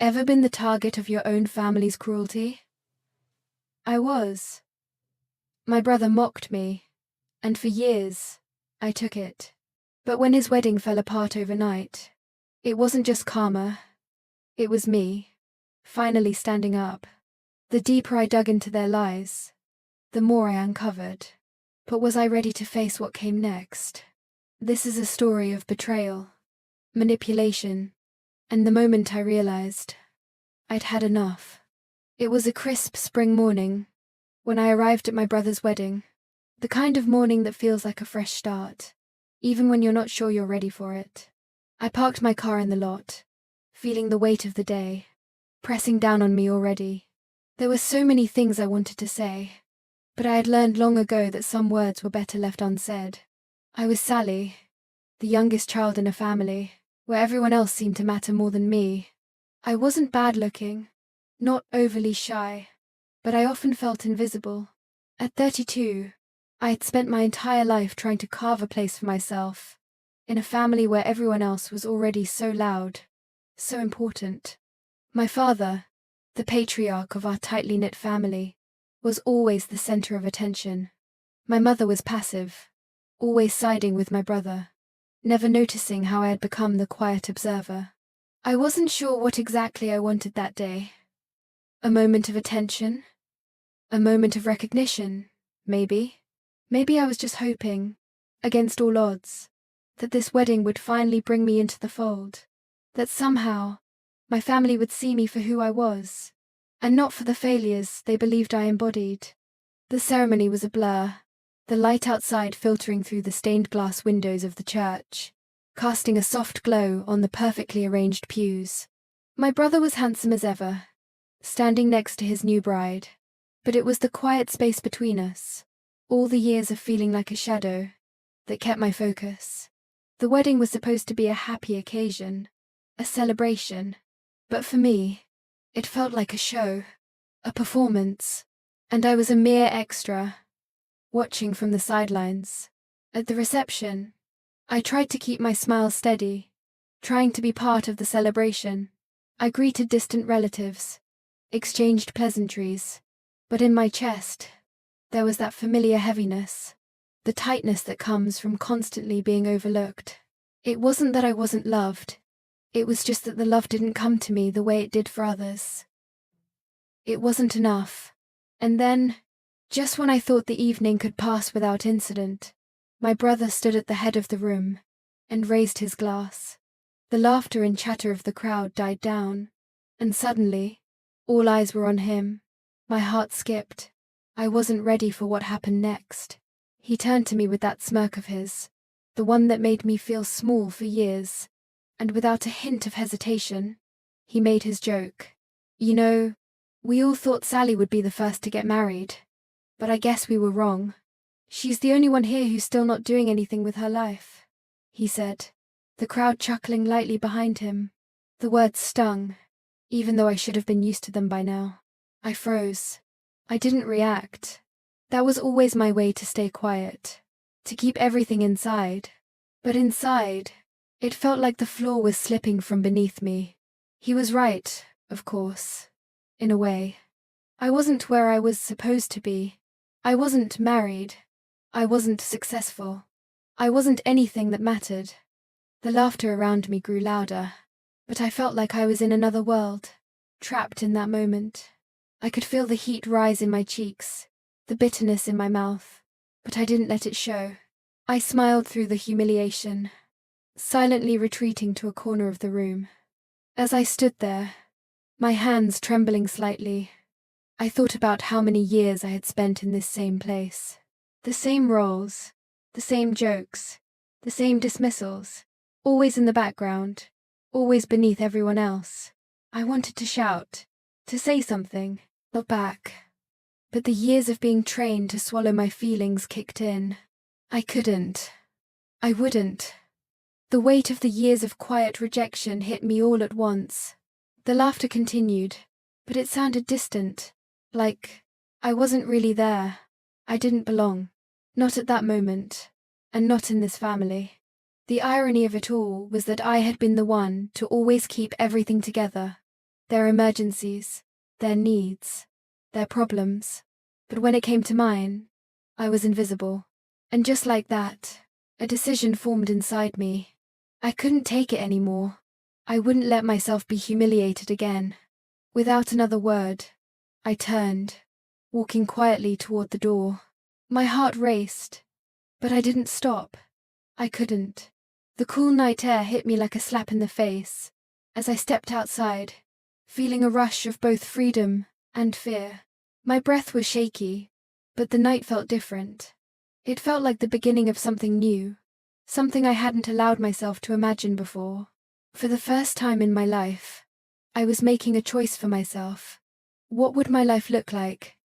Ever been the target of your own family's cruelty? I was. My brother mocked me, and for years, I took it. But when his wedding fell apart overnight, it wasn't just karma, it was me, finally standing up. The deeper I dug into their lies, the more I uncovered. But was I ready to face what came next? This is a story of betrayal, manipulation, and the moment I realized I'd had enough. It was a crisp spring morning when I arrived at my brother's wedding, the kind of morning that feels like a fresh start, even when you're not sure you're ready for it. I parked my car in the lot, feeling the weight of the day pressing down on me already. There were so many things I wanted to say, but I had learned long ago that some words were better left unsaid. I was Sally, the youngest child in a family where everyone else seemed to matter more than me. I wasn't bad-looking, not overly shy, but I often felt invisible. At 32, I had spent my entire life trying to carve a place for myself in a family where everyone else was already so loud, so important. My father, the patriarch of our tightly knit family, was always the center of attention. My mother was passive, always siding with my brother, never noticing how I had become the quiet observer. I wasn't sure what exactly I wanted that day. A moment of attention? A moment of recognition, maybe. Maybe I was just hoping, against all odds, that this wedding would finally bring me into the fold, that somehow my family would see me for who I was, and not for the failures they believed I embodied. The ceremony was a blur, the light outside filtering through the stained glass windows of the church, casting a soft glow on the perfectly arranged pews. My brother was handsome as ever, standing next to his new bride, but it was the quiet space between us, all the years of feeling like a shadow, that kept my focus. The wedding was supposed to be a happy occasion, a celebration, but for me, it felt like a show, a performance, and I was a mere extra, watching from the sidelines. At the reception, I tried to keep my smile steady, trying to be part of the celebration. I greeted distant relatives, exchanged pleasantries, but in my chest, there was that familiar heaviness, the tightness that comes from constantly being overlooked. It wasn't that I wasn't loved, it was just that the love didn't come to me the way it did for others. It wasn't enough. And then, just when I thought the evening could pass without incident, my brother stood at the head of the room and raised his glass. The laughter and chatter of the crowd died down, and suddenly, all eyes were on him. My heart skipped. I wasn't ready for what happened next. He turned to me with that smirk of his, the one that made me feel small for years, and without a hint of hesitation, he made his joke. You know, we all thought Sally would be the first to get married, but I guess we were wrong. She's the only one here who's still not doing anything with her life, he said, the crowd chuckling lightly behind him. The words stung, even though I should have been used to them by now. I froze. I didn't react. That was always my way to stay quiet, to keep everything inside. But inside, it felt like the floor was slipping from beneath me. He was right, of course, in a way. I wasn't where I was supposed to be. I wasn't married. I wasn't successful. I wasn't anything that mattered. The laughter around me grew louder, but I felt like I was in another world, trapped in that moment. I could feel the heat rise in my cheeks, the bitterness in my mouth, but I didn't let it show. I smiled through the humiliation, silently retreating to a corner of the room. As I stood there, my hands trembling slightly, I thought about how many years I had spent in this same place. The same roles, the same jokes, the same dismissals, always in the background, always beneath everyone else. I wanted to shout, to say something, not back. But the years of being trained to swallow my feelings kicked in. I couldn't. I wouldn't. The weight of the years of quiet rejection hit me all at once. The laughter continued, but it sounded distant, like I wasn't really there. I didn't belong. Not at that moment, and not in this family. The irony of it all was that I had been the one to always keep everything together, their emergencies, their needs, their problems. But when it came to mine, I was invisible. And just like that, a decision formed inside me. I couldn't take it anymore. I wouldn't let myself be humiliated again. Without another word, I turned, walking quietly toward the door. My heart raced, but I didn't stop. I couldn't. The cool night air hit me like a slap in the face as I stepped outside, feeling a rush of both freedom and fear. My breath was shaky, but the night felt different. It felt like the beginning of something new, something I hadn't allowed myself to imagine before. For the first time in my life, I was making a choice for myself. What would my life look like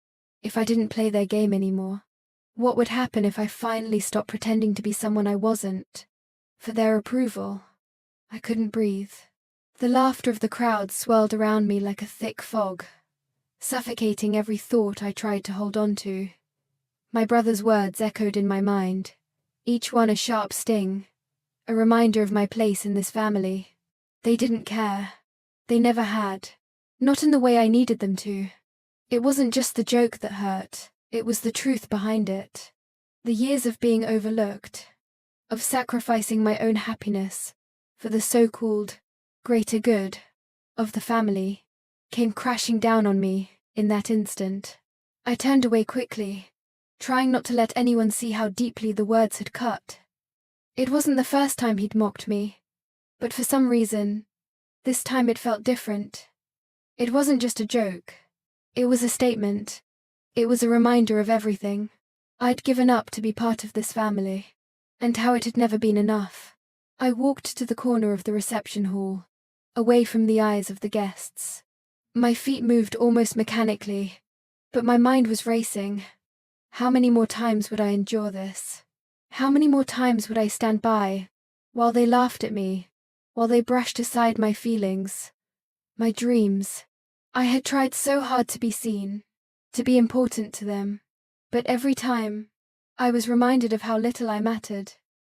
if I didn't play their game anymore? What would happen if I finally stopped pretending to be someone I wasn't? For their approval, I couldn't breathe. The laughter of the crowd swirled around me like a thick fog, suffocating every thought I tried to hold on to. My brother's words echoed in my mind, each one a sharp sting, a reminder of my place in this family. They didn't care. They never had. Not in the way I needed them to. It wasn't just the joke that hurt, it was the truth behind it. The years of being overlooked, of sacrificing my own happiness for the so-called greater good of the family, came crashing down on me in that instant. I turned away quickly, trying not to let anyone see how deeply the words had cut. It wasn't the first time he'd mocked me, but for some reason, this time it felt different. It wasn't just a joke. It was a statement. It was a reminder of everything I'd given up to be part of this family, and how it had never been enough. I walked to the corner of the reception hall, away from the eyes of the guests. My feet moved almost mechanically, but my mind was racing. How many more times would I endure this? How many more times would I stand by, while they laughed at me, while they brushed aside my feelings, my dreams? I had tried so hard to be seen, to be important to them, but every time, I was reminded of how little I mattered.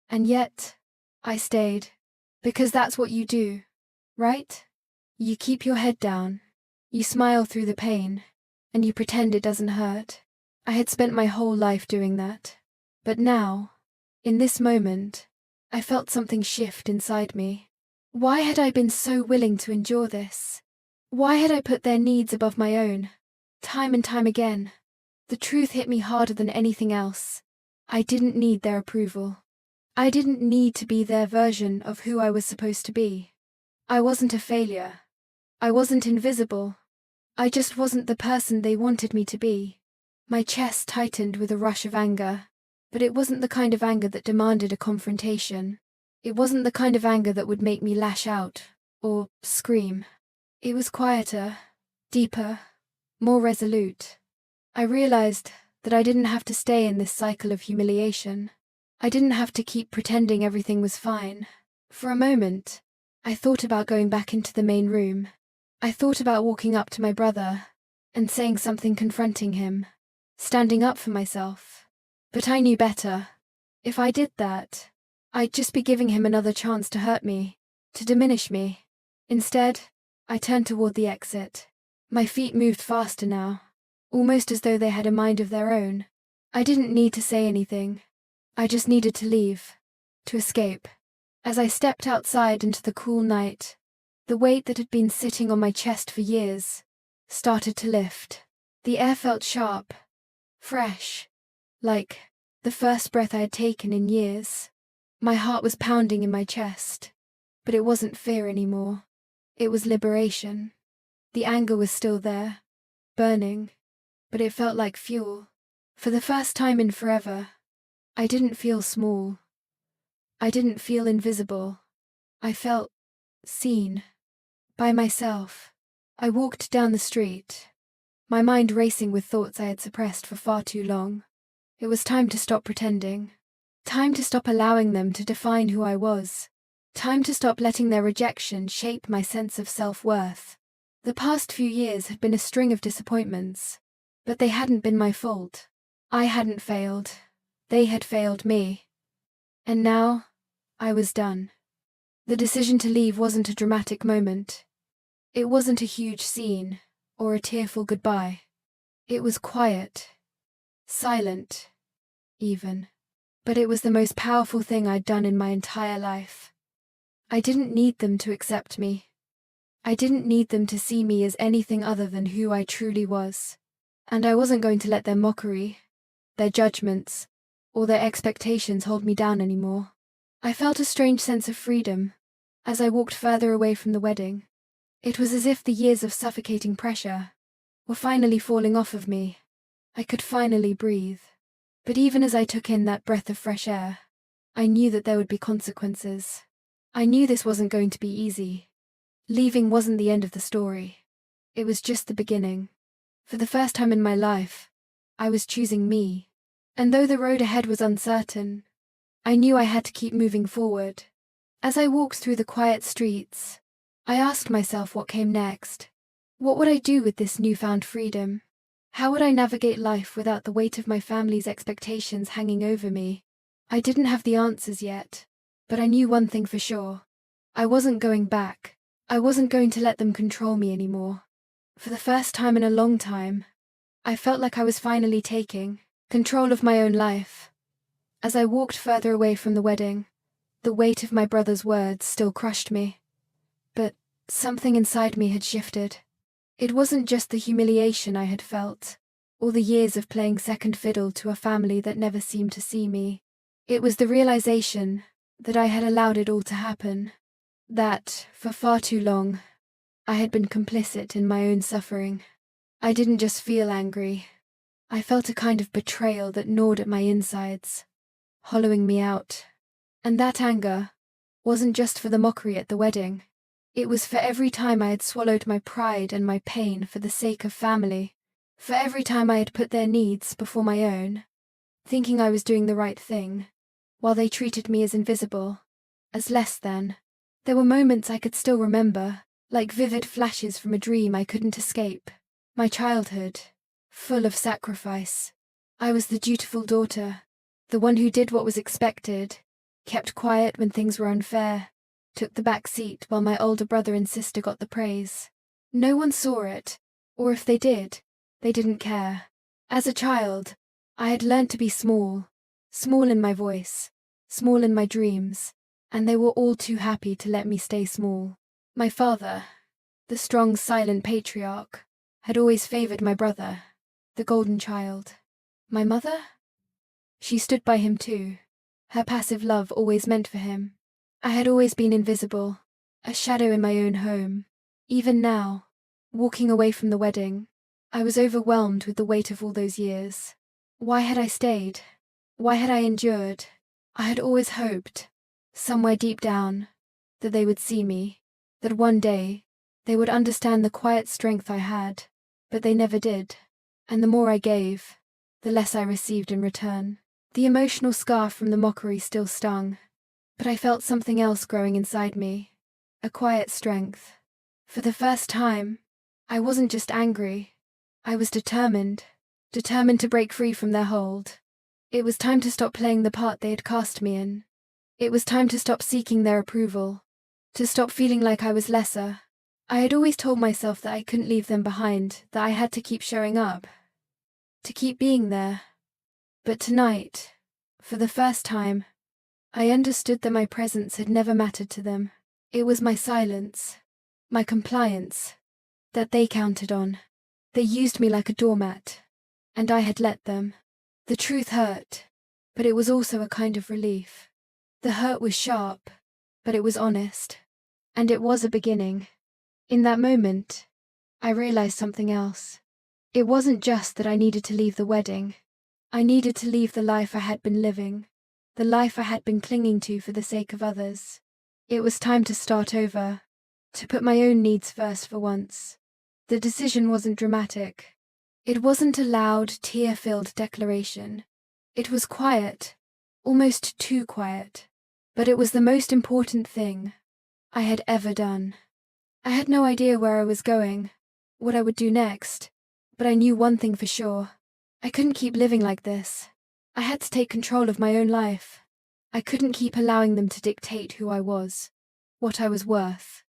And yet, I stayed, because that's what you do, right? You keep your head down, you smile through the pain, and you pretend it doesn't hurt. I had spent my whole life doing that. But now, in this moment, I felt something shift inside me. Why had I been so willing to endure this? Why had I put their needs above my own, time and time again? The truth hit me harder than anything else. I didn't need their approval. I didn't need to be their version of who I was supposed to be. I wasn't a failure. I wasn't invisible. I just wasn't the person they wanted me to be. My chest tightened with a rush of anger, but it wasn't the kind of anger that demanded a confrontation. It wasn't the kind of anger that would make me lash out or scream. It was quieter, deeper, more resolute. I realized that I didn't have to stay in this cycle of humiliation. I didn't have to keep pretending everything was fine. For a moment, I thought about going back into the main room. I thought about walking up to my brother and saying something confronting him, standing up for myself. But I knew better. If I did that, I'd just be giving him another chance to hurt me, to diminish me. Instead, I turned toward the exit. My feet moved faster now, almost as though they had a mind of their own. I didn't need to say anything. I just needed to leave, to escape. As I stepped outside into the cool night, the weight that had been sitting on my chest for years started to lift. The air felt sharp, fresh, like the first breath I had taken in years. My heart was pounding in my chest, but it wasn't fear anymore. It was liberation. The anger was still there, burning, but it felt like fuel. For the first time in forever, I didn't feel small. I didn't feel invisible. I felt seen. By myself. I walked down the street, my mind racing with thoughts I had suppressed for far too long. It was time to stop pretending. Time to stop allowing them to define who I was. Time to stop letting their rejection shape my sense of self-worth. The past few years had been a string of disappointments, but they hadn't been my fault. I hadn't failed. They had failed me. And now, I was done. The decision to leave wasn't a dramatic moment. It wasn't a huge scene or a tearful goodbye. It was quiet, silent, even. But it was the most powerful thing I'd done in my entire life. I didn't need them to accept me. I didn't need them to see me as anything other than who I truly was. And I wasn't going to let their mockery, their judgments, or their expectations hold me down anymore. I felt a strange sense of freedom as I walked further away from the wedding. It was as if the years of suffocating pressure were finally falling off of me. I could finally breathe. But even as I took in that breath of fresh air, I knew that there would be consequences. I knew this wasn't going to be easy. Leaving wasn't the end of the story. It was just the beginning. For the first time in my life, I was choosing me. And though the road ahead was uncertain, I knew I had to keep moving forward. As I walked through the quiet streets, I asked myself what came next. What would I do with this newfound freedom? How would I navigate life without the weight of my family's expectations hanging over me? I didn't have the answers yet, but I knew one thing for sure. I wasn't going back. I wasn't going to let them control me anymore. For the first time in a long time, I felt like I was finally taking control of my own life. As I walked further away from the wedding, the weight of my brother's words still crushed me. But something inside me had shifted. It wasn't just the humiliation I had felt, or the years of playing second fiddle to a family that never seemed to see me. It was the realization that I had allowed it all to happen. That, for far too long, I had been complicit in my own suffering. I didn't just feel angry. I felt a kind of betrayal that gnawed at my insides, hollowing me out. And that anger wasn't just for the mockery at the wedding. It was for every time I had swallowed my pride and my pain for the sake of family, for every time I had put their needs before my own, thinking I was doing the right thing, while they treated me as invisible, as less than. There were moments I could still remember, like vivid flashes from a dream I couldn't escape. My childhood, full of sacrifice. I was the dutiful daughter, the one who did what was expected, kept quiet when things were unfair, took the back seat while my older brother and sister got the praise. No one saw it, or if they did, they didn't care. As a child, I had learned to be small, small in my voice, small in my dreams, and they were all too happy to let me stay small. My father, the strong, silent patriarch, had always favored my brother, the golden child. My mother? She stood by him too. Her passive love always meant for him. I had always been invisible, a shadow in my own home. Even now, walking away from the wedding, I was overwhelmed with the weight of all those years. Why had I stayed? Why had I endured? I had always hoped, somewhere deep down, that they would see me, that one day they would understand the quiet strength I had, but they never did. And the more I gave, the less I received in return. The emotional scar from the mockery still stung. But I felt something else growing inside me, a quiet strength. For the first time, I wasn't just angry, I was determined to break free from their hold. It was time to stop playing the part they had cast me in. It was time to stop seeking their approval, to stop feeling like I was lesser. I had always told myself that I couldn't leave them behind, that I had to keep showing up, to keep being there. But tonight, for the first time, I understood that my presence had never mattered to them. It was my silence, my compliance, that they counted on. They used me like a doormat, and I had let them. The truth hurt, but it was also a kind of relief. The hurt was sharp, but it was honest. And it was a beginning. In that moment, I realized something else. It wasn't just that I needed to leave the wedding. I needed to leave the life I had been living, the life I had been clinging to for the sake of others. It was time to start over, to put my own needs first for once. The decision wasn't dramatic. It wasn't a loud, tear-filled declaration. It was quiet, almost too quiet. But it was the most important thing I had ever done. I had no idea where I was going, what I would do next, but I knew one thing for sure. I couldn't keep living like this. I had to take control of my own life. I couldn't keep allowing them to dictate who I was, what I was worth.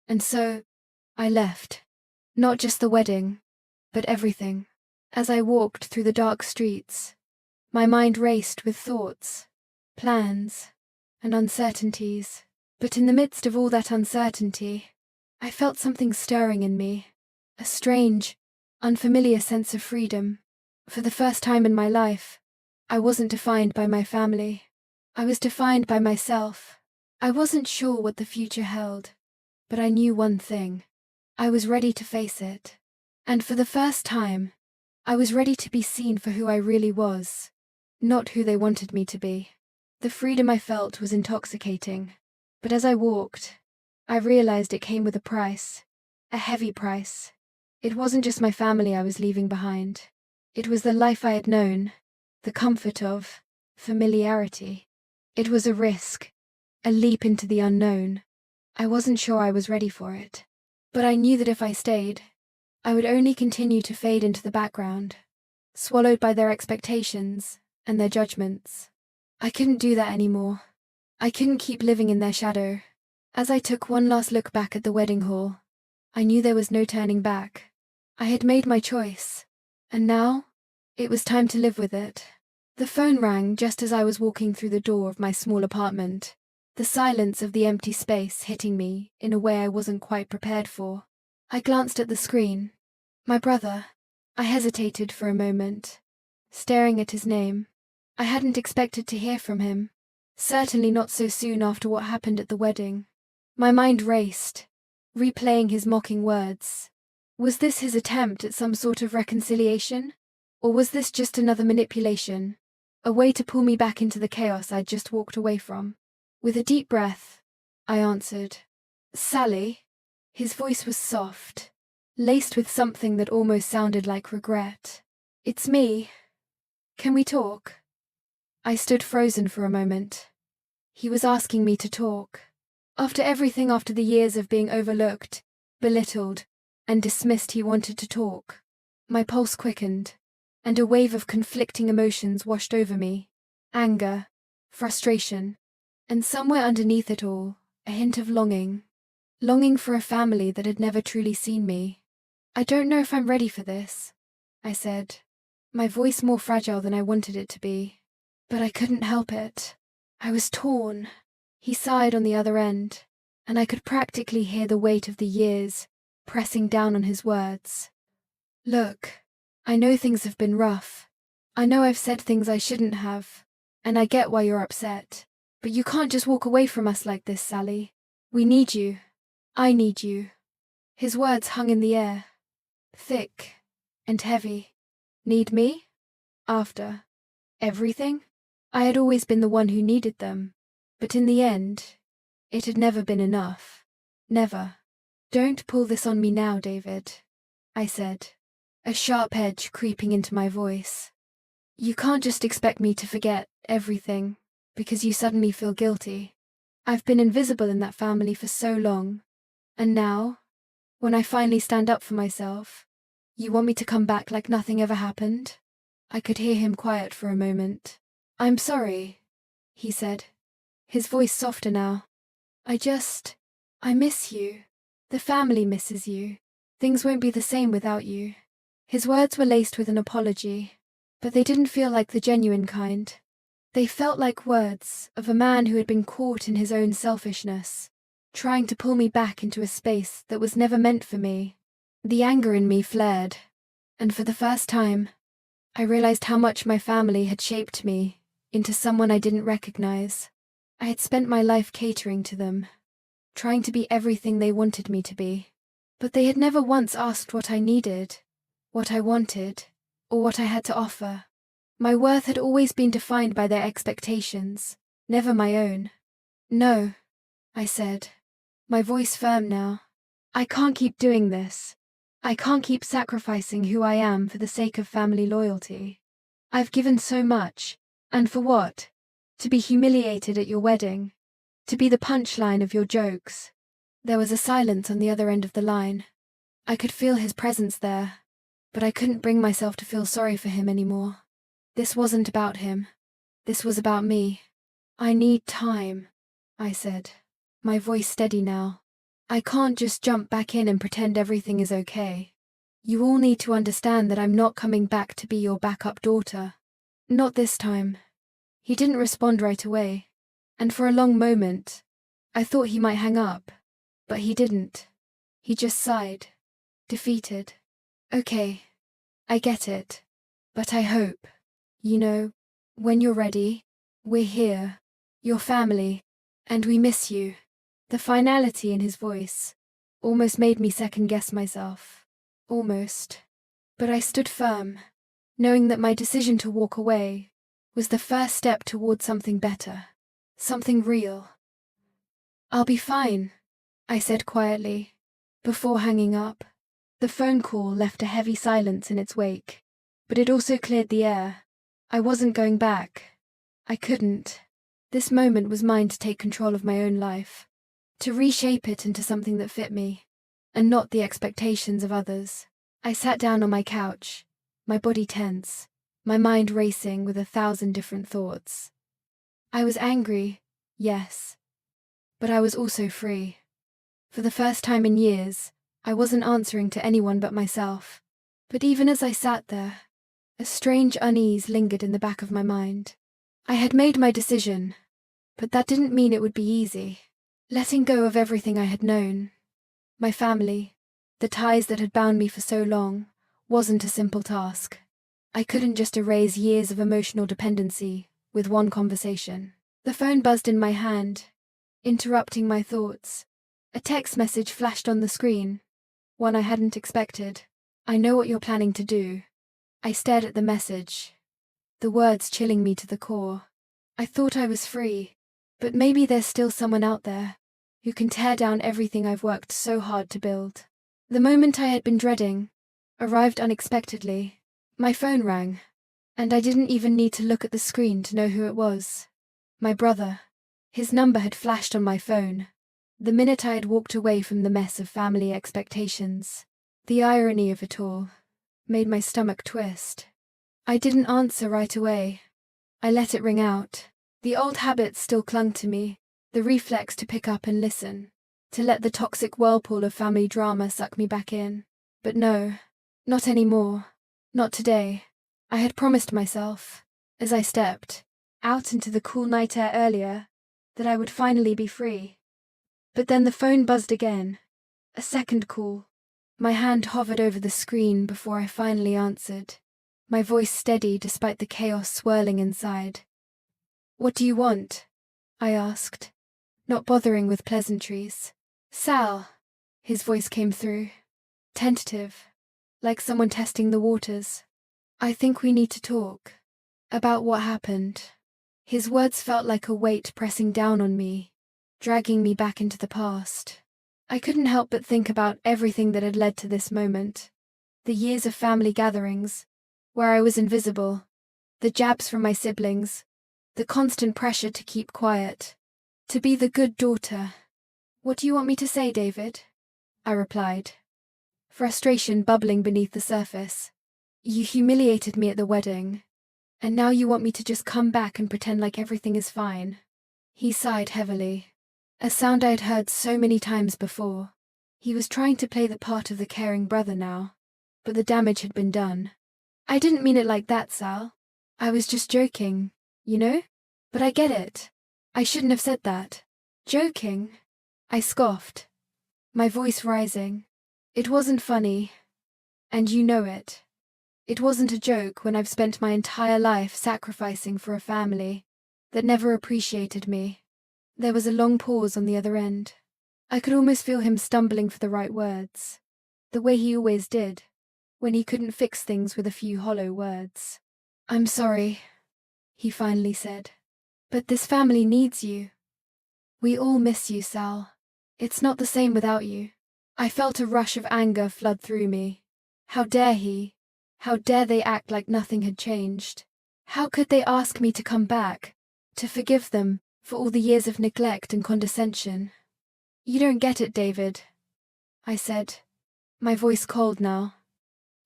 And so, I left. Not just the wedding, but everything. As I walked through the dark streets, my mind raced with thoughts, plans, and uncertainties. But in the midst of all that uncertainty, I felt something stirring in me, a strange, unfamiliar sense of freedom. For the first time in my life, I wasn't defined by my family. I was defined by myself. I wasn't sure what the future held, but I knew one thing. I was ready to face it. And for the first time, I was ready to be seen for who I really was, not who they wanted me to be. The freedom I felt was intoxicating, but as I walked, I realized it came with a price, a heavy price. It wasn't just my family I was leaving behind. It was the life I had known, the comfort of familiarity. It was a risk, a leap into the unknown. I wasn't sure I was ready for it, but I knew that if I stayed, I would only continue to fade into the background, swallowed by their expectations and their judgments. I couldn't do that anymore. I couldn't keep living in their shadow. As I took one last look back at the wedding hall, I knew there was no turning back. I had made my choice, and now it was time to live with it. The phone rang just as I was walking through the door of my small apartment, the silence of the empty space hitting me in a way I wasn't quite prepared for. I glanced at the screen. My brother. I hesitated for a moment, staring at his name. I hadn't expected to hear from him, certainly not so soon after what happened at the wedding. My mind raced, replaying his mocking words. Was this his attempt at some sort of reconciliation? Or was this just another manipulation? A way to pull me back into the chaos I'd just walked away from. With a deep breath, I answered, "Sally." His voice was soft, laced with something that almost sounded like regret. "It's me. Can we talk?" I stood frozen for a moment. He was asking me to talk. After everything, after the years of being overlooked, belittled, and dismissed, he wanted to talk. My pulse quickened, and a wave of conflicting emotions washed over me. Anger, frustration, and somewhere underneath it all, a hint of longing. Longing for a family that had never truly seen me. "I don't know if I'm ready for this," I said, my voice more fragile than I wanted it to be. But I couldn't help it. I was torn. He sighed on the other end, and I could practically hear the weight of the years pressing down on his words. "Look, I know things have been rough. I know I've said things I shouldn't have, and I get why you're upset. But you can't just walk away from us like this, Sally. We need you. I need you." His words hung in the air, thick and heavy. Need me? After everything? I had always been the one who needed them, but in the end, it had never been enough. Never. "Don't pull this on me now, David," I said, a sharp edge creeping into my voice. "You can't just expect me to forget everything because you suddenly feel guilty. I've been invisible in that family for so long, and now, when I finally stand up for myself, you want me to come back like nothing ever happened?" I could hear him quiet for a moment. "I'm sorry," he said, his voice softer now. I miss you. The family misses you. Things won't be the same without you." His words were laced with an apology, but they didn't feel like the genuine kind. They felt like words of a man who had been caught in his own selfishness, trying to pull me back into a space that was never meant for me. The anger in me flared, and for the first time, I realized how much my family had shaped me into someone I didn't recognize. I had spent my life catering to them, trying to be everything they wanted me to be. But they had never once asked what I needed, what I wanted, or what I had to offer. My worth had always been defined by their expectations, never my own. "No," I said, my voice firm now. "I can't keep doing this. I can't keep sacrificing who I am for the sake of family loyalty. I've given so much, and for what? To be humiliated at your wedding? To be the punchline of your jokes?" There was a silence on the other end of the line. I could feel his presence there, but I couldn't bring myself to feel sorry for him anymore. This wasn't about him. This was about me. "I need time," I said, my voice steady now. I can't just jump back in and pretend everything is okay. You all need to understand that I'm not coming back to be your backup daughter. Not this time. He didn't respond right away, and for a long moment, I thought he might hang up, but he didn't. He just sighed, defeated. Okay, I get it, but I hope, when you're ready, we're here, your family, and we miss you. The finality in his voice almost made me second-guess myself. Almost. But I stood firm, knowing that my decision to walk away was the first step toward something better, something real. I'll be fine, I said quietly, before hanging up. The phone call left a heavy silence in its wake, but it also cleared the air. I wasn't going back. I couldn't. This moment was mine to take control of my own life, to reshape it into something that fit me, and not the expectations of others. I sat down on my couch, my body tense, my mind racing with 1,000 different thoughts. I was angry, yes, but I was also free. For the first time in years, I wasn't answering to anyone but myself. But even as I sat there, a strange unease lingered in the back of my mind. I had made my decision, but that didn't mean it would be easy. Letting go of everything I had known, my family, the ties that had bound me for so long, wasn't a simple task. I couldn't just erase years of emotional dependency with one conversation. The phone buzzed in my hand, interrupting my thoughts. A text message flashed on the screen, one I hadn't expected. I know what you're planning to do. I stared at the message, the words chilling me to the core. I thought I was free, but maybe there's still someone out there who can tear down everything I've worked so hard to build. The moment I had been dreading arrived unexpectedly. My phone rang, and I didn't even need to look at the screen to know who it was. My brother. His number had flashed on my phone, the minute I had walked away from the mess of family expectations. The irony of it all made my stomach twist. I didn't answer right away. I let it ring out. The old habits still clung to me, the reflex to pick up and listen, to let the toxic whirlpool of family drama suck me back in. But no, not anymore. Not today. I had promised myself, as I stepped out into the cool night air earlier, that I would finally be free. But then the phone buzzed again. A second call. My hand hovered over the screen before I finally answered, my voice steady despite the chaos swirling inside. "What do you want?" I asked, not bothering with pleasantries. "Sal," his voice came through, tentative, like someone testing the waters. "I think we need to talk about what happened." His words felt like a weight pressing down on me, dragging me back into the past. I couldn't help but think about everything that had led to this moment. The years of family gatherings, where I was invisible, the jabs from my siblings, the constant pressure to keep quiet, to be the good daughter. "What do you want me to say, David?" I replied, frustration bubbling beneath the surface. "You humiliated me at the wedding, and now you want me to just come back and pretend like everything is fine." He sighed heavily, a sound I had heard so many times before. He was trying to play the part of the caring brother now, but the damage had been done. "I didn't mean it like that, Sal. I was just joking, you know? But I get it. I shouldn't have said that." "Joking?" I scoffed, my voice rising. "It wasn't funny, and you know it. It wasn't a joke when I've spent my entire life sacrificing for a family that never appreciated me." There was a long pause on the other end. I could almost feel him stumbling for the right words, the way he always did, when he couldn't fix things with a few hollow words. "I'm sorry," he finally said, "but this family needs you. We all miss you, Sal. It's not the same without you." I felt a rush of anger flood through me. How dare he? How dare they act like nothing had changed? How could they ask me to come back, to forgive them for all the years of neglect and condescension? "You don't get it, David," I said, my voice cold now.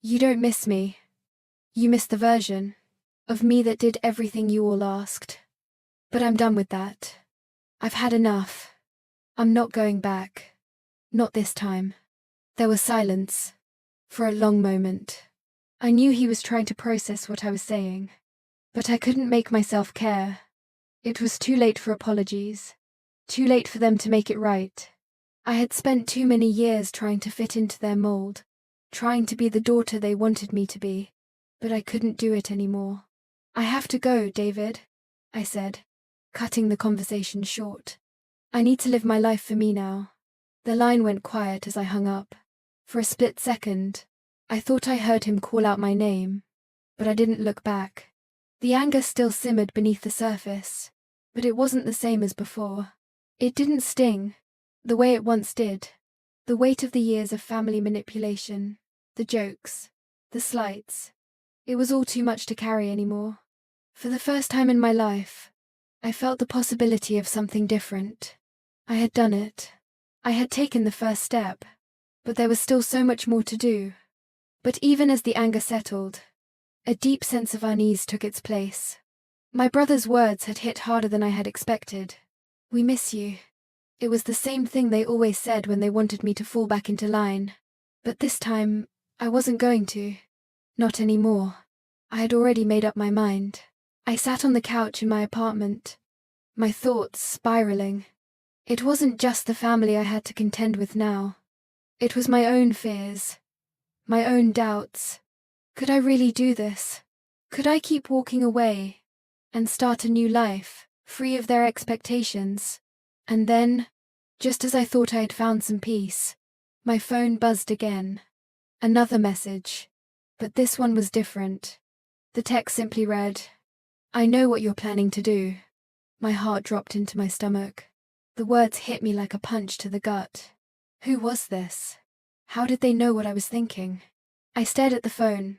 "You don't miss me. You miss the version of me that did everything you all asked. But I'm done with that. I've had enough. I'm not going back." Not this time. There was silence. For a long moment. I knew he was trying to process what I was saying. But I couldn't make myself care. It was too late for apologies. Too late for them to make it right. I had spent too many years trying to fit into their mold, trying to be the daughter they wanted me to be. But I couldn't do it anymore. I have to go, David, I said, cutting the conversation short. I need to live my life for me now. The line went quiet as I hung up. For a split second, I thought I heard him call out my name, but I didn't look back. The anger still simmered beneath the surface, but it wasn't the same as before. It didn't sting, the way it once did. The weight of the years of family manipulation, the jokes, the slights. It was all too much to carry anymore. For the first time in my life, I felt the possibility of something different. I had done it. I had taken the first step, but there was still so much more to do. But even as the anger settled, a deep sense of unease took its place. My brother's words had hit harder than I had expected. We miss you. It was the same thing they always said when they wanted me to fall back into line. But this time, I wasn't going to. Not anymore. I had already made up my mind. I sat on the couch in my apartment, my thoughts spiraling. It wasn't just the family I had to contend with now. It was my own fears, my own doubts. Could I really do this? Could I keep walking away and start a new life, free of their expectations? And then, just as I thought I had found some peace, my phone buzzed again. Another message. But this one was different. The text simply read, "I know what you're planning to do." My heart dropped into my stomach. The words hit me like a punch to the gut. Who was this? How did they know what I was thinking? I stared at the phone,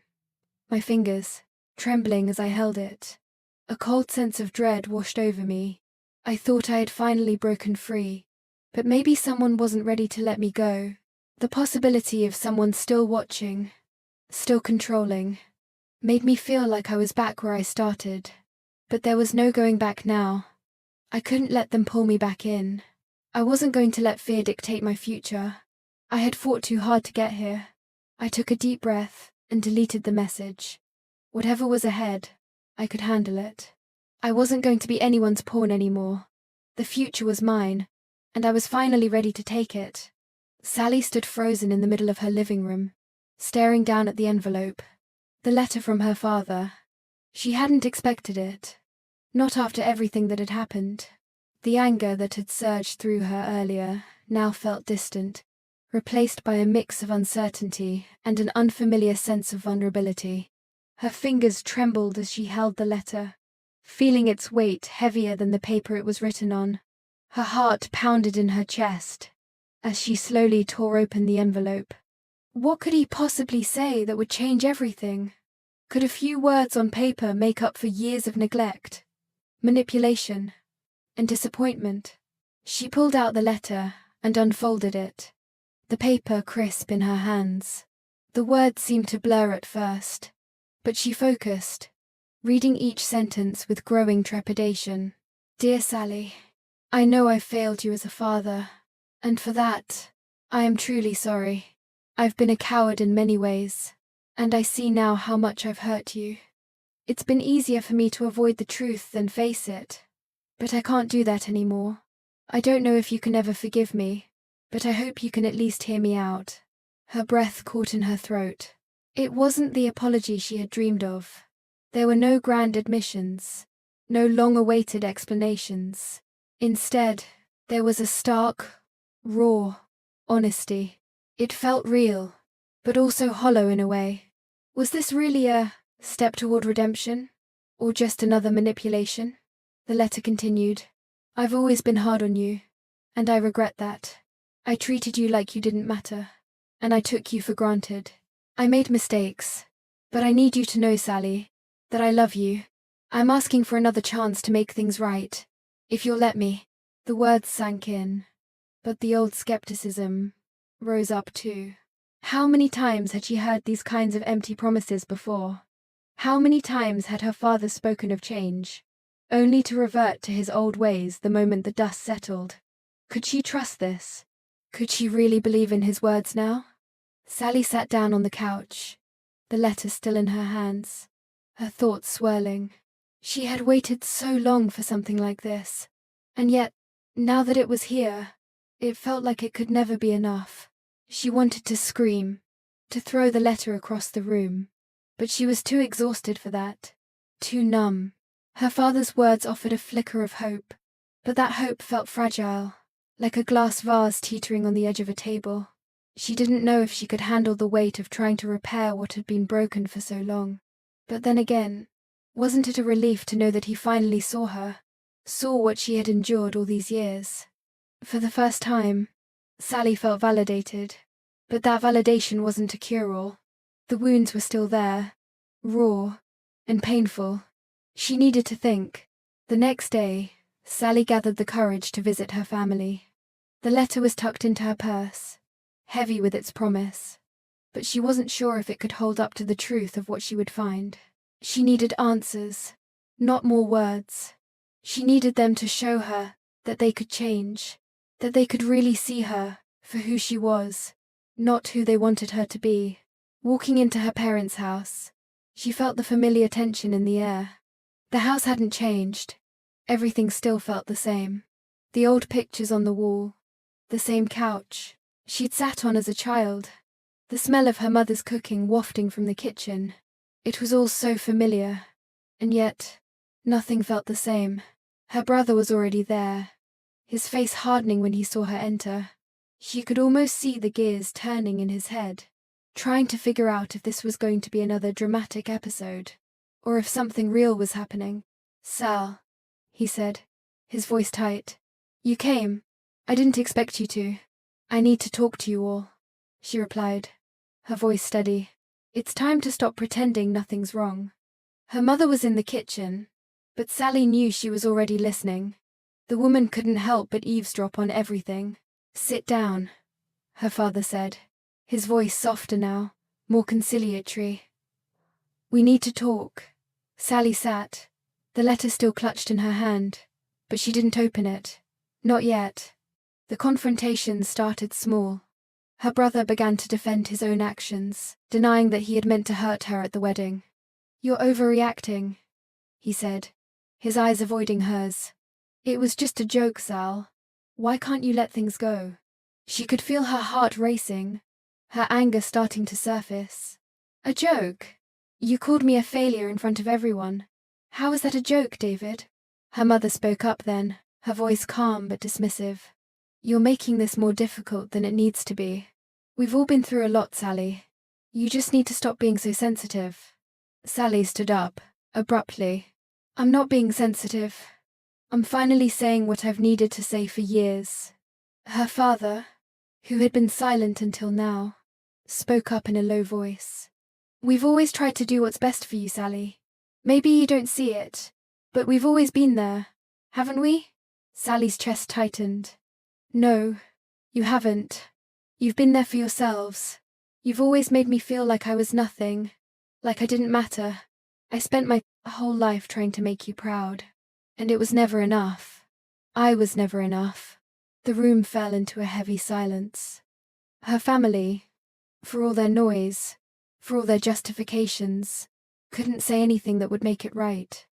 my fingers trembling as I held it. A cold sense of dread washed over me. I thought I had finally broken free, but maybe someone wasn't ready to let me go. The possibility of someone still watching, still controlling, made me feel like I was back where I started. But there was no going back now. I couldn't let them pull me back in. I wasn't going to let fear dictate my future. I had fought too hard to get here. I took a deep breath and deleted the message. Whatever was ahead, I could handle it. I wasn't going to be anyone's pawn anymore. The future was mine, and I was finally ready to take it. Sally stood frozen in the middle of her living room, staring down at the envelope. The letter from her father. She hadn't expected it. Not after everything that had happened. The anger that had surged through her earlier now felt distant, replaced by a mix of uncertainty and an unfamiliar sense of vulnerability. Her fingers trembled as she held the letter, feeling its weight heavier than the paper it was written on. Her heart pounded in her chest as she slowly tore open the envelope. What could he possibly say that would change everything? Could a few words on paper make up for years of neglect, manipulation, and disappointment? She pulled out the letter and unfolded it, the paper crisp in her hands. The words seemed to blur at first, but she focused, reading each sentence with growing trepidation. "Dear Sally, I know I've failed you as a father, and for that, I am truly sorry. I've been a coward in many ways, and I see now how much I've hurt you. It's been easier for me to avoid the truth than face it, but I can't do that anymore. I don't know if you can ever forgive me, but I hope you can at least hear me out." Her breath caught in her throat. It wasn't the apology she had dreamed of. There were no grand admissions, no long-awaited explanations. Instead, there was a stark, raw honesty. It felt real, but also hollow in a way. Was this really a step toward redemption, or just another manipulation? The letter continued. "I've always been hard on you, and I regret that. I treated you like you didn't matter, and I took you for granted. I made mistakes, but I need you to know, Sally, that I love you. I'm asking for another chance to make things right, if you'll let me." The words sank in, but the old skepticism rose up too. How many times had she heard these kinds of empty promises before? How many times had her father spoken of change, only to revert to his old ways the moment the dust settled? Could she trust this? Could she really believe in his words now? Sally sat down on the couch, the letter still in her hands, her thoughts swirling. She had waited so long for something like this, and yet, now that it was here, it felt like it could never be enough. She wanted to scream, to throw the letter across the room, but she was too exhausted for that, too numb. Her father's words offered a flicker of hope, but that hope felt fragile, like a glass vase teetering on the edge of a table. She didn't know if she could handle the weight of trying to repair what had been broken for so long. But then again, wasn't it a relief to know that he finally saw her, saw what she had endured all these years? For the first time, Sally felt validated, but that validation wasn't a cure-all. The wounds were still there, raw and painful. She needed to think. The next day, Sally gathered the courage to visit her family. The letter was tucked into her purse, heavy with its promise, but she wasn't sure if it could hold up to the truth of what she would find. She needed answers, not more words. She needed them to show her that they could change, that they could really see her for who she was, not who they wanted her to be. Walking into her parents' house, she felt the familiar tension in the air. The house hadn't changed. Everything still felt the same. The old pictures on the wall, the same couch she'd sat on as a child, the smell of her mother's cooking wafting from the kitchen. It was all so familiar, and yet nothing felt the same. Her brother was already there, his face hardening when he saw her enter. She could almost see the gears turning in his head, trying to figure out if this was going to be another dramatic episode, or if something real was happening. "Sal," he said, his voice tight. "You came. I didn't expect you to. I need to talk to you all," she replied, her voice steady. "It's time to stop pretending nothing's wrong." Her mother was in the kitchen, but Sally knew she was already listening. The woman couldn't help but eavesdrop on everything. "Sit down," her father said, his voice softer now, more conciliatory. "We need to talk." Sally sat, the letter still clutched in her hand, but she didn't open it. Not yet. The confrontation started small. Her brother began to defend his own actions, denying that he had meant to hurt her at the wedding. "You're overreacting," he said, his eyes avoiding hers. "It was just a joke, Sal. Why can't you let things go?" She could feel her heart racing, her anger starting to surface. "A joke? You called me a failure in front of everyone. How is that a joke, David?" Her mother spoke up then, her voice calm but dismissive. "You're making this more difficult than it needs to be. We've all been through a lot, Sally. You just need to stop being so sensitive." Sally stood up, abruptly. "I'm not being sensitive. I'm finally saying what I've needed to say for years." Her father, who had been silent until now, spoke up in a low voice. "We've always tried to do what's best for you, Sally. Maybe you don't see it, but we've always been there, haven't we?" Sally's chest tightened. "No, you haven't. You've been there for yourselves. You've always made me feel like I was nothing, like I didn't matter. I spent my whole life trying to make you proud, and it was never enough. I was never enough." The room fell into a heavy silence. Her family, for all their noise, for all their justifications, couldn't say anything that would make it right.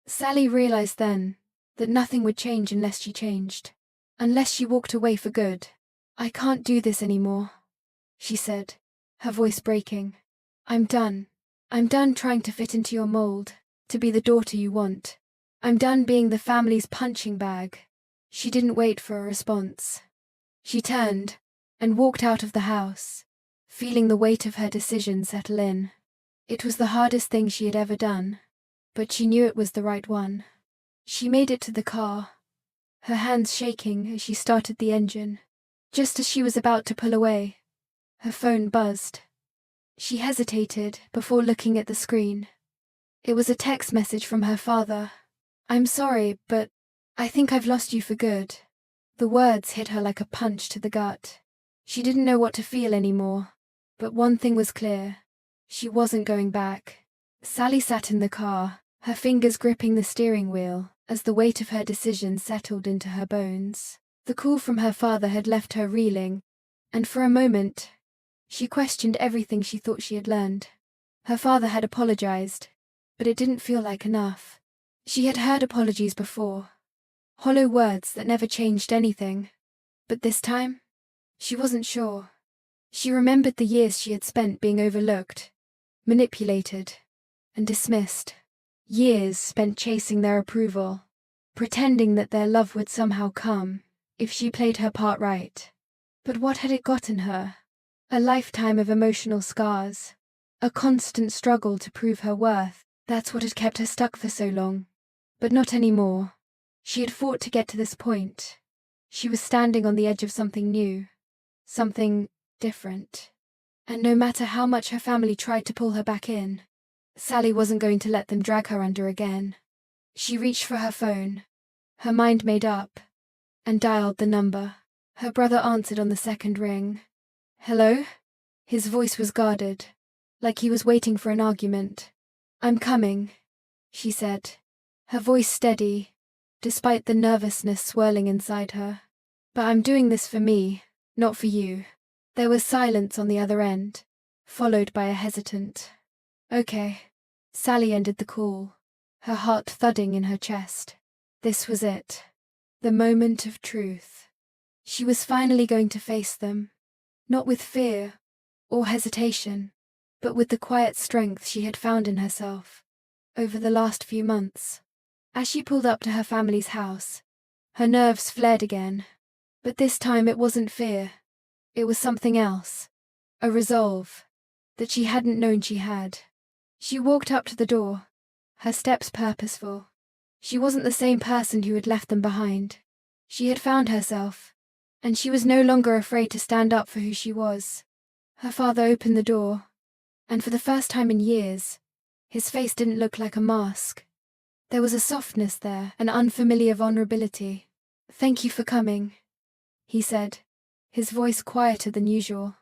Sally realized then that nothing would change unless she changed, unless she walked away for good. "I can't do this anymore," she said, her voice breaking. I'm done. I'm done trying to fit into your mold, to be the daughter you want. I'm done being the family's punching bag." She didn't wait for a response. She turned and walked out of the house, feeling the weight of her decision settle in. It was the hardest thing she had ever done, but she knew it was the right one. She made it to the car, her hands shaking as she started the engine. Just as she was about to pull away, her phone buzzed. She hesitated before looking at the screen. It was a text message from her father. "I'm sorry, but I think I've lost you for good." The words hit her like a punch to the gut. She didn't know what to feel anymore, but one thing was clear. She wasn't going back. Sally sat in the car, her fingers gripping the steering wheel as the weight of her decision settled into her bones. The call from her father had left her reeling, and for a moment, she questioned everything she thought she had learned. Her father had apologized, but it didn't feel like enough. She had heard apologies before, hollow words that never changed anything. But this time, she wasn't sure. She remembered the years she had spent being overlooked, manipulated, and dismissed. Years spent chasing their approval, pretending that their love would somehow come if she played her part right. But what had it gotten her? A lifetime of emotional scars, a constant struggle to prove her worth. That's what had kept her stuck for so long. But not anymore. She had fought to get to this point. She was standing on the edge of something new, something different. And no matter how much her family tried to pull her back in, Sally wasn't going to let them drag her under again. She reached for her phone, her mind made up, and dialed the number. Her brother answered on the second ring. Hello? His voice was guarded, like he was waiting for an argument. I'm coming, she said, her voice steady, despite the nervousness swirling inside her. But I'm doing this for me, not for you. There was silence on the other end, followed by a hesitant, okay. Sally ended the call, her heart thudding in her chest. This was it. The moment of truth. She was finally going to face them, not with fear or hesitation, but with the quiet strength she had found in herself over the last few months. As she pulled up to her family's house, her nerves flared again. But this time it wasn't fear. It was something else. A resolve that she hadn't known she had. She walked up to the door, her steps purposeful. She wasn't the same person who had left them behind. She had found herself, and she was no longer afraid to stand up for who she was. Her father opened the door, and for the first time in years, his face didn't look like a mask. There was a softness there, an unfamiliar vulnerability. Thank you for coming, he said, his voice quieter than usual.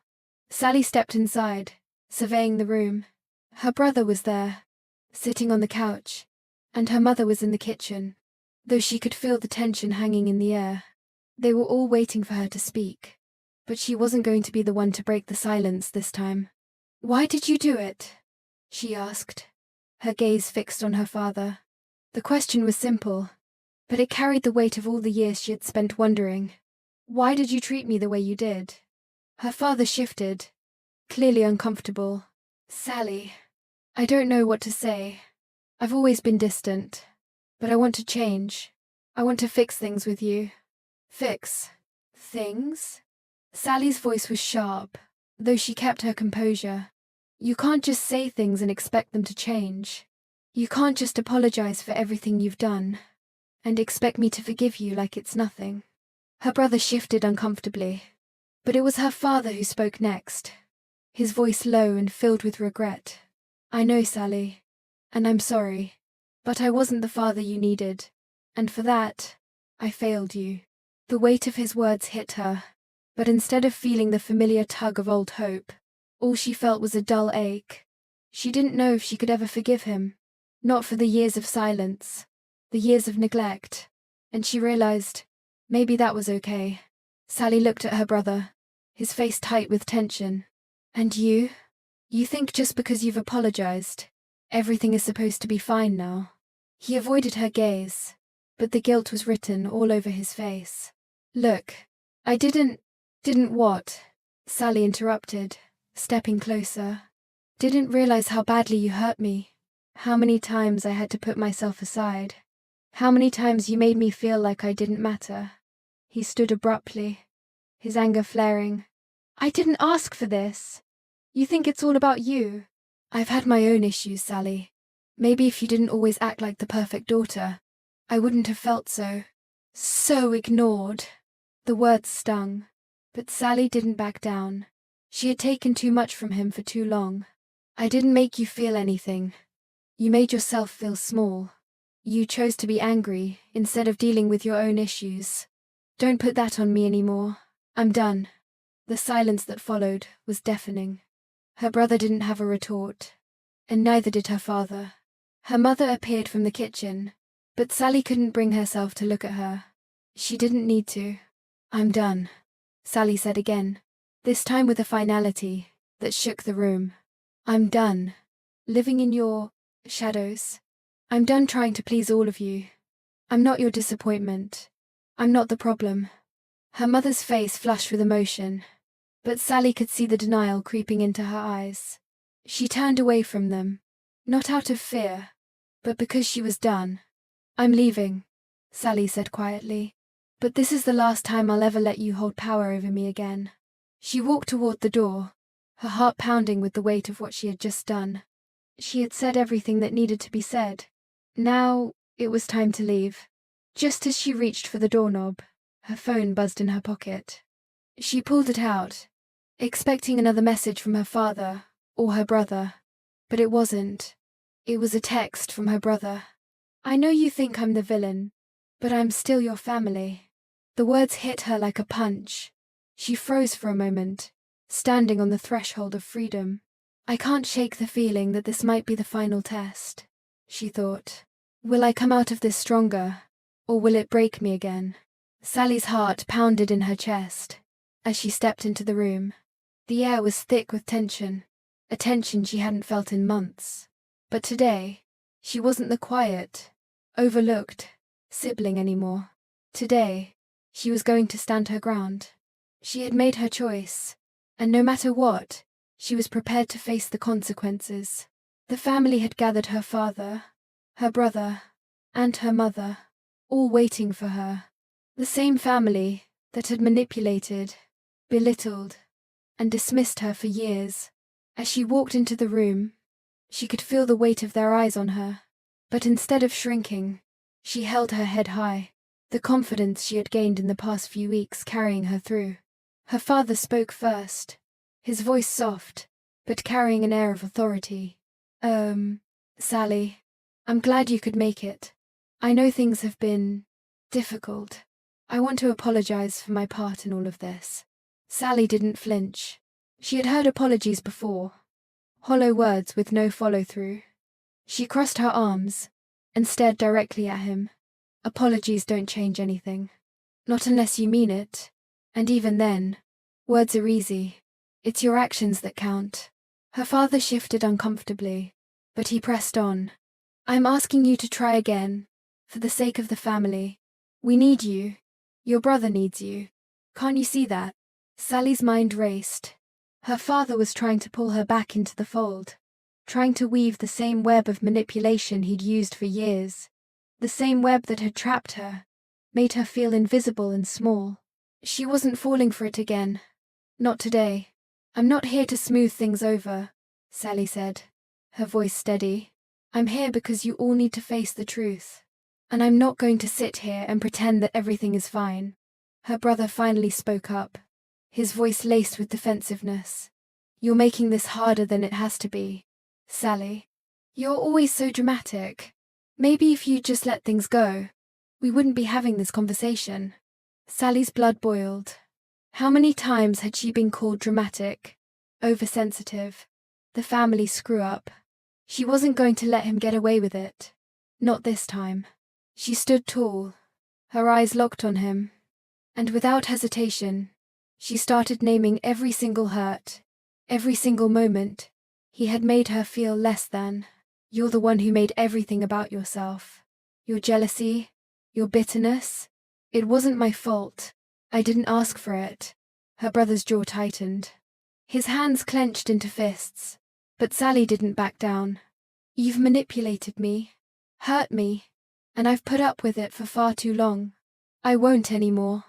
Sally stepped inside, surveying the room. Her brother was there, sitting on the couch, and her mother was in the kitchen, though she could feel the tension hanging in the air. They were all waiting for her to speak, but she wasn't going to be the one to break the silence this time. Why did you do it? She asked, her gaze fixed on her father. The question was simple, but it carried the weight of all the years she had spent wondering. Why did you treat me the way you did? Her father shifted, clearly uncomfortable. Sally, I don't know what to say. I've always been distant, but I want to change. I want to fix things with you. Fix things? Sally's voice was sharp, though she kept her composure. You can't just say things and expect them to change. You can't just apologize for everything you've done and expect me to forgive you like it's nothing. Her brother shifted uncomfortably, but it was her father who spoke next, his voice low and filled with regret. I know, Sally, and I'm sorry, but I wasn't the father you needed, and for that, I failed you. The weight of his words hit her, but instead of feeling the familiar tug of old hope, all she felt was a dull ache. She didn't know if she could ever forgive him, not for the years of silence, the years of neglect, and she realized maybe that was okay. Sally looked at her brother, his face tight with tension. And you? You think just because you've apologized, everything is supposed to be fine now? He avoided her gaze, but the guilt was written all over his face. Look, I didn't what? Sally interrupted, stepping closer. Didn't realize how badly you hurt me. How many times I had to put myself aside. How many times you made me feel like I didn't matter. He stood abruptly, his anger flaring. I didn't ask for this. You think it's all about you. I've had my own issues, Sally. Maybe if you didn't always act like the perfect daughter, I wouldn't have felt so ignored. The words stung, but Sally didn't back down. She had taken too much from him for too long. I didn't make you feel anything. You made yourself feel small. You chose to be angry instead of dealing with your own issues. Don't put that on me anymore. I'm done. The silence that followed was deafening. Her brother didn't have a retort, and neither did her father. Her mother appeared from the kitchen, but Sally couldn't bring herself to look at her. She didn't need to. I'm done, Sally said again, this time with a finality that shook the room. I'm done living in your shadows. I'm done trying to please all of you. I'm not your disappointment. I'm not the problem. Her mother's face flushed with emotion, but Sally could see the denial creeping into her eyes. She turned away from them, not out of fear, but because she was done. I'm leaving, Sally said quietly, but this is the last time I'll ever let you hold power over me again. She walked toward the door, her heart pounding with the weight of what she had just done. She had said everything that needed to be said. Now, it was time to leave. Just as she reached for the doorknob, her phone buzzed in her pocket. She pulled it out, expecting another message from her father or her brother, but it wasn't. It was a text from her brother. I know you think I'm the villain, but I'm still your family. The words hit her like a punch. She froze for a moment, standing on the threshold of freedom. I can't shake the feeling that this might be the final test, she thought. Will I come out of this stronger, or will it break me again? Sally's heart pounded in her chest as she stepped into the room. The air was thick with tension, a tension she hadn't felt in months. But today, she wasn't the quiet, overlooked sibling anymore. Today, she was going to stand her ground. She had made her choice, and no matter what, she was prepared to face the consequences. The family had gathered her father, her brother, and her mother, all waiting for her. The same family that had manipulated, belittled, and dismissed her for years. As she walked into the room, she could feel the weight of their eyes on her. But instead of shrinking, she held her head high, the confidence she had gained in the past few weeks carrying her through. Her father spoke first, his voice soft, but carrying an air of authority. Sally, I'm glad you could make it. I know things have been difficult. I want to apologize for my part in all of this. Sally didn't flinch. She had heard apologies before, hollow words with no follow-through. She crossed her arms and stared directly at him. Apologies don't change anything. Not unless you mean it. And even then, words are easy. It's your actions that count. Her father shifted uncomfortably, but he pressed on. I'm asking you to try again, for the sake of the family. We need you. Your brother needs you. Can't you see that? Sally's mind raced. Her father was trying to pull her back into the fold, trying to weave the same web of manipulation he'd used for years, the same web that had trapped her, made her feel invisible and small. She wasn't falling for it again. Not today. I'm not here to smooth things over, Sally said, her voice steady. I'm here because you all need to face the truth. And I'm not going to sit here and pretend that everything is fine. Her brother finally spoke up, his voice laced with defensiveness. You're making this harder than it has to be, Sally. You're always so dramatic. Maybe if you'd just let things go, we wouldn't be having this conversation. Sally's blood boiled. How many times had she been called dramatic, oversensitive, the family screw-up? She wasn't going to let him get away with it. Not this time. She stood tall, her eyes locked on him, and without hesitation, she started naming every single hurt, every single moment he had made her feel less than. You're the one who made everything about yourself. Your jealousy, your bitterness. It wasn't my fault. I didn't ask for it. Her brother's jaw tightened. His hands clenched into fists, but Sally didn't back down. You've manipulated me, hurt me, and I've put up with it for far too long. I won't anymore.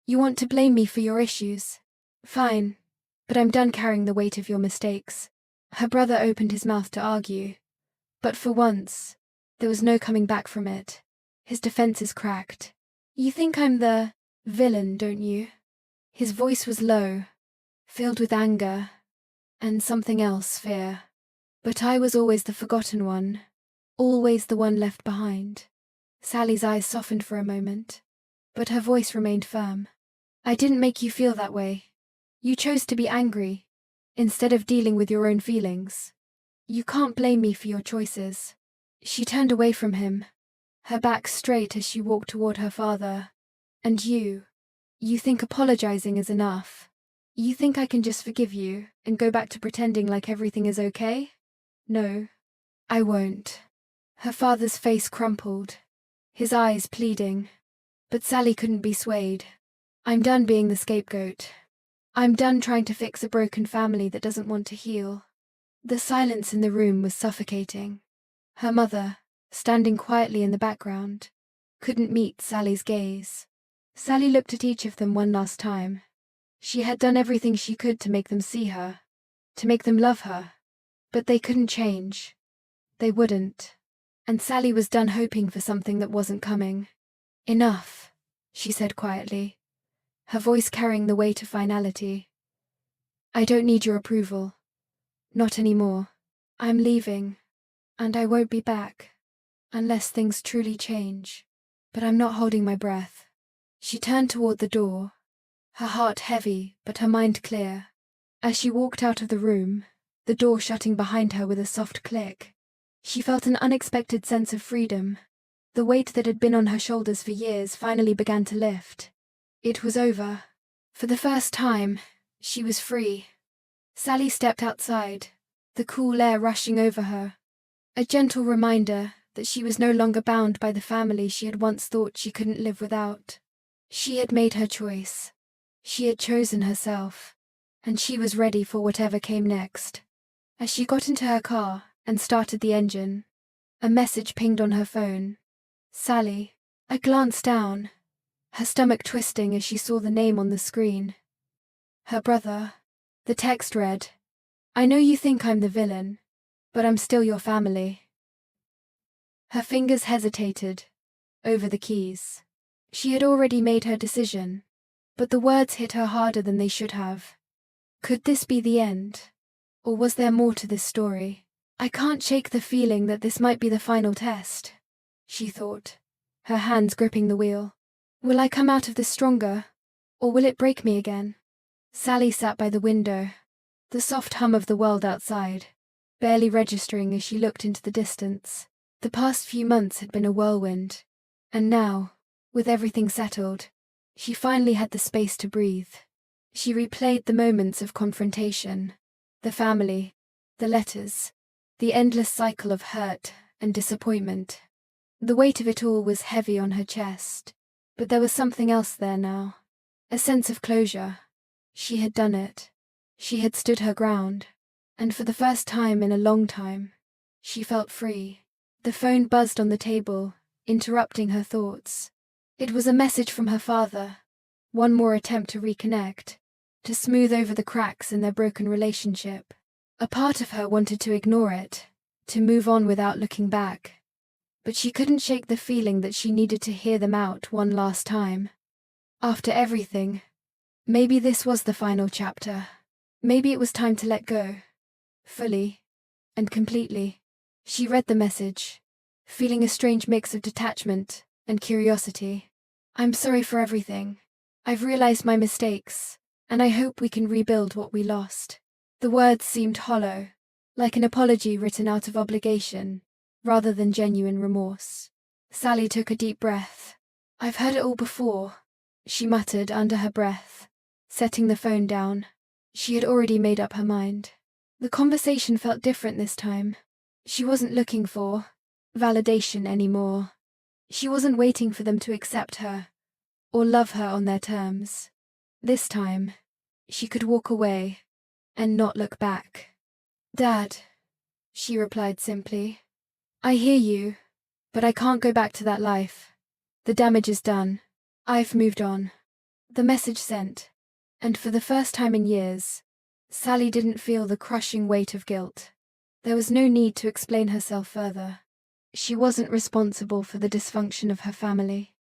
You want to blame me for your issues? Fine, but I'm done carrying the weight of your mistakes. Her brother opened his mouth to argue, but for once, there was no coming back from it. His defenses cracked. You think I'm the villain, don't you? His voice was low, filled with anger, and something else, fear. But I was always the forgotten one, always the one left behind. Sally's eyes softened for a moment, but her voice remained firm. I didn't make you feel that way. You chose to be angry, instead of dealing with your own feelings. You can't blame me for your choices. She turned away from him, her back straight as she walked toward her father. And you You think apologizing is enough? You think I can just forgive you and go back to pretending like everything is okay? No, I won't. Her father's face crumpled, his eyes pleading. But Sally couldn't be swayed. I'm done being the scapegoat. I'm done trying to fix a broken family that doesn't want to heal. The silence in the room was suffocating. Her mother, standing quietly in the background, couldn't meet Sally's gaze. Sally looked at each of them one last time. She had done everything she could to make them see her, to make them love her. But they couldn't change. They wouldn't. And Sally was done hoping for something that wasn't coming. Enough, she said quietly, her voice carrying the weight of finality. I don't need your approval. Not anymore. I'm leaving, and I won't be back, unless things truly change. But I'm not holding my breath. She turned toward the door, her heart heavy but her mind clear. As she walked out of the room, the door shutting behind her with a soft click, she felt an unexpected sense of freedom. The weight that had been on her shoulders for years finally began to lift. It was over. For the first time, she was free. Sally stepped outside, the cool air rushing over her. A gentle reminder that she was no longer bound by the family she had once thought she couldn't live without. She had made her choice. She had chosen herself, and she was ready for whatever came next. As she got into her car and started the engine, a message pinged on her phone. Sally. I glanced down, her stomach twisting as she saw the name on the screen. Her brother. The text read, I know you think I'm the villain, but I'm still your family. Her fingers hesitated over the keys. She had already made her decision, but the words hit her harder than they should have. Could this be the end? Or was there more to this story? I can't shake the feeling that this might be the final test, she thought, her hands gripping the wheel. Will I come out of this stronger, or will it break me again? Sally sat by the window, the soft hum of the world outside, barely registering as she looked into the distance. The past few months had been a whirlwind, and now, with everything settled, she finally had the space to breathe. She replayed the moments of confrontation, the family, the letters, the endless cycle of hurt and disappointment. The weight of it all was heavy on her chest, but there was something else there now, a sense of closure. She had done it. She had stood her ground, and for the first time in a long time, she felt free. The phone buzzed on the table, interrupting her thoughts. It was a message from her father, one more attempt to reconnect, to smooth over the cracks in their broken relationship. A part of her wanted to ignore it, to move on without looking back. But she couldn't shake the feeling that she needed to hear them out one last time. After everything, maybe this was the final chapter. Maybe it was time to let go. Fully. And completely. She read the message, feeling a strange mix of detachment and curiosity. I'm sorry for everything. I've realized my mistakes, and I hope we can rebuild what we lost. The words seemed hollow, like an apology written out of obligation, rather than genuine remorse. Sally took a deep breath. I've heard it all before, she muttered under her breath, setting the phone down. She had already made up her mind. The conversation felt different this time. She wasn't looking for validation anymore. She wasn't waiting for them to accept her or love her on their terms. This time, she could walk away and not look back. Dad, she replied simply. I hear you, but I can't go back to that life. The damage is done. I've moved on. The message sent, and for the first time in years, Sally didn't feel the crushing weight of guilt. There was no need to explain herself further. She wasn't responsible for the dysfunction of her family.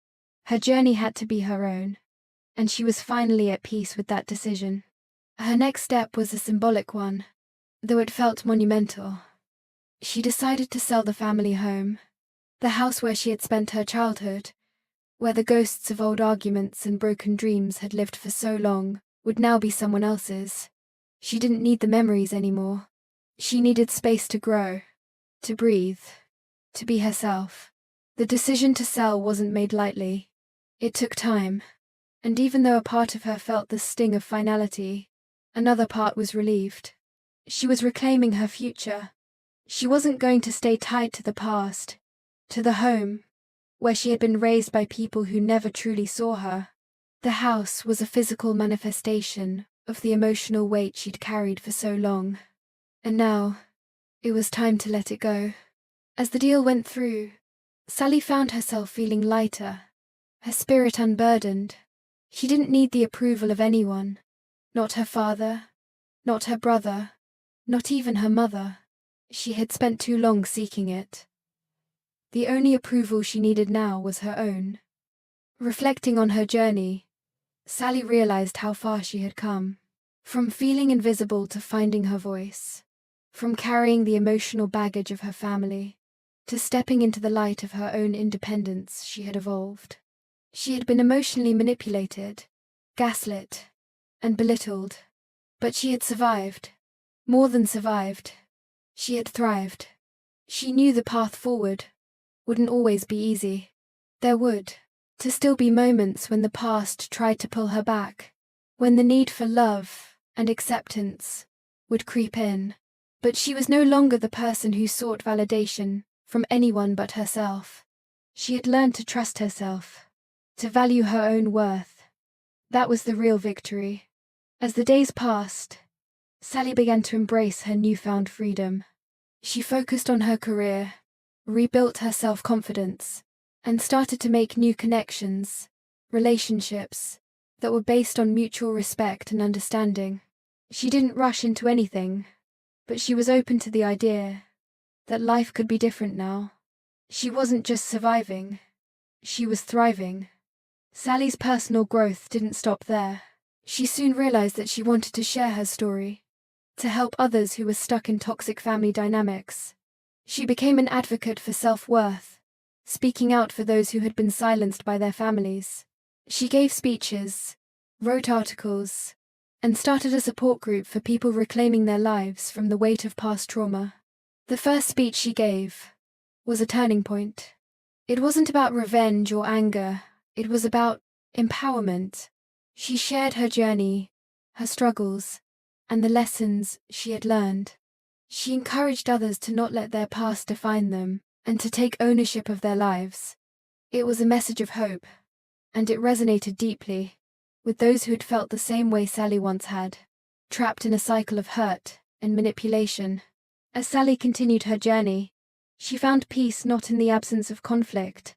Her journey had to be her own, and she was finally at peace with that decision. Her next step was a symbolic one, though it felt monumental. She decided to sell the family home, the house where she had spent her childhood, where the ghosts of old arguments and broken dreams had lived for so long, would now be someone else's. She didn't need the memories anymore. She needed space to grow, to breathe, to be herself. The decision to sell wasn't made lightly. It took time. And even though a part of her felt the sting of finality, another part was relieved. She was reclaiming her future. She wasn't going to stay tied to the past, to the home, where she had been raised by people who never truly saw her. The house was a physical manifestation of the emotional weight she'd carried for so long. And now, it was time to let it go. As the deal went through, Sally found herself feeling lighter, her spirit unburdened. She didn't need the approval of anyone. Not her father, not her brother, not even her mother. She had spent too long seeking it. The only approval she needed now was her own. Reflecting on her journey, Sally realized how far she had come. From feeling invisible to finding her voice. From carrying the emotional baggage of her family to stepping into the light of her own independence, she had evolved. She had been emotionally manipulated, gaslit, and belittled. But she had survived. More than survived. She had thrived. She knew the path forward wouldn't always be easy. There would to still be moments when the past tried to pull her back, when the need for love and acceptance would creep in. But she was no longer the person who sought validation from anyone but herself. She had learned to trust herself, to value her own worth. That was the real victory. As the days passed, Sally began to embrace her newfound freedom. She focused on her career, rebuilt her self-confidence, and started to make new connections, relationships that were based on mutual respect and understanding. She didn't rush into anything, but she was open to the idea that life could be different now. She wasn't just surviving, she was thriving. Sally's personal growth didn't stop there. She soon realized that she wanted to share her story, to help others who were stuck in toxic family dynamics. She became an advocate for self-worth, speaking out for those who had been silenced by their families. She gave speeches, wrote articles, and started a support group for people reclaiming their lives from the weight of past trauma. The first speech she gave was a turning point. It wasn't about revenge or anger, it was about empowerment. She shared her journey, her struggles, and the lessons she had learned. She encouraged others to not let their past define them, and to take ownership of their lives. It was a message of hope, and it resonated deeply with those who had felt the same way Sally once had, trapped in a cycle of hurt and manipulation. As Sally continued her journey, she found peace not in the absence of conflict,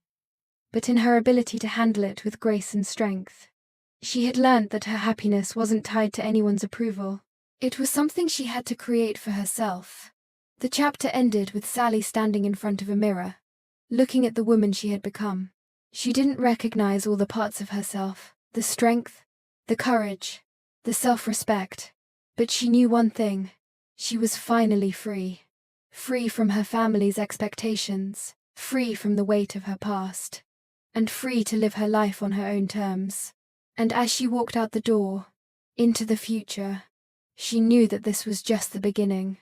but in her ability to handle it with grace and strength. She had learned that her happiness wasn't tied to anyone's approval. It was something she had to create for herself. The chapter ended with Sally standing in front of a mirror, looking at the woman she had become. She didn't recognize all the parts of herself, the strength, the courage, the self-respect, but she knew one thing. She was finally free. Free from her family's expectations, free from the weight of her past, and free to live her life on her own terms. And as she walked out the door, into the future, she knew that this was just the beginning.